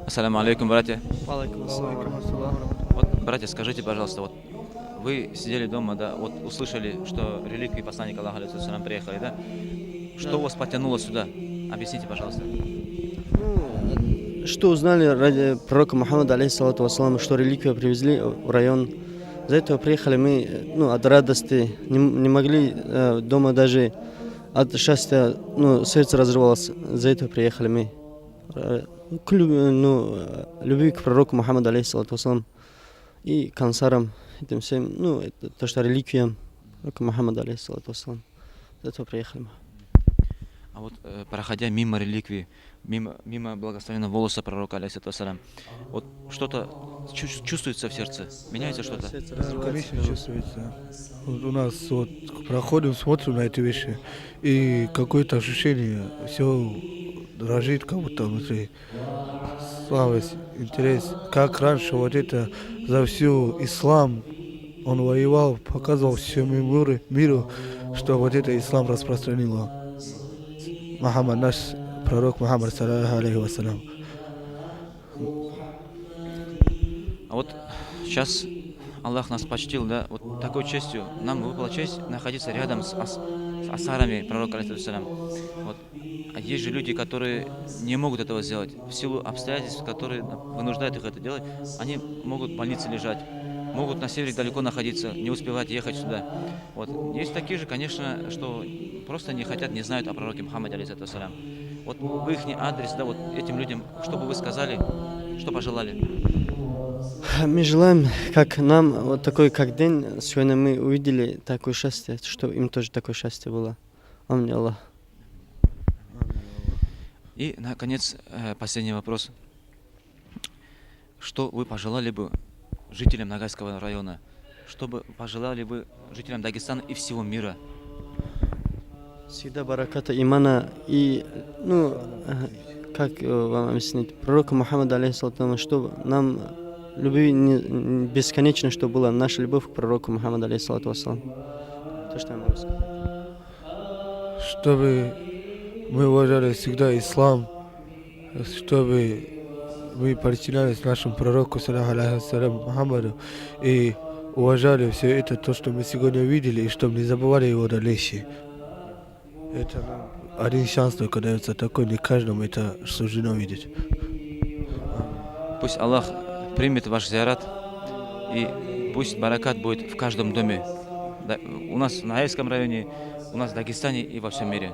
Ассаламу алейкум, братья. Алейкум ассалам. Вот, братья, скажите, пожалуйста, вот вы сидели дома, да, вот услышали, что реликвии посланника Аллаха, алейхиссалям, приехали, да? Что Да. вас потянуло сюда? Объясните, пожалуйста. Что узнали ради пророка Мухаммада, алейхиссалату вассалам, что реликвию привезли в район. За этого приехали мы, от радости, не могли дома даже от счастья, сердце разрывалось. За этого приехали мы. Любви к пророку Мухаммаду, алейхиссалату вассалам, и к ансарам, этим всем, это то, что реликвиям пророка Мухаммада, алейхиссалату вассалам. За этого приехали мы. А вот проходя мимо реликвии, мимо благословенного волоса пророка, алейхиссалям, вот что-то чувствуется в сердце? Меняется что-то? Да, конечно, чувствуется. Вот у нас вот проходим, смотрим на эти вещи, и какое-то ощущение, все дрожит, как будто внутри. Слабость, интерес. Как раньше вот это за всю ислам он воевал, показывал всему миру, что вот это ислам распространило. Мухаммад, наш пророк Мухаммад, саллаллаху алейхи вассалям. А вот сейчас Аллах нас почтил, да, вот такой честью. Нам выпала честь находиться рядом с асарами пророка, алейхиссалям. Вот. А есть же люди, которые не могут этого сделать. В силу обстоятельств, которые вынуждают их это делать, они могут в больнице лежать, могут на севере далеко находиться, не успевать ехать сюда. Вот. Есть такие же, конечно, что просто не хотят, не знают о пророке Мухаммаде, алейхиссалям. Вот в их адрес, да, вот этим людям, что бы вы сказали, что пожелали? Мы желаем, как нам, вот такой, как день, сегодня мы увидели такое счастье, что им тоже такое счастье было. Аминь, Аллах. И, наконец, последний вопрос. Что вы пожелали бы жителям Ногайского района? Что бы пожелали бы жителям Дагестана и всего мира? Всегда бараката имана и, как вам объяснить, пророка Мухаммада, алейхиссалату, что нам любви бесконечно, что была наша любовь к пророку Мухаммаду, алейхиссалату вассалам. То, что я могу сказать. Чтобы мы уважали всегда ислам, чтобы мы подчинялись нашему пророку, саллаллаху алейхи вассалям, Мухаммаду, и уважали все это, то, что мы сегодня видели, и чтобы не забывали его дальнейшее. Это нам один шанс только дается такой, не каждому это суждено видеть. Пусть Аллах примет ваш зиарат, и пусть баракат будет в каждом доме. У нас в Ногайском районе, у нас в Дагестане и во всем мире.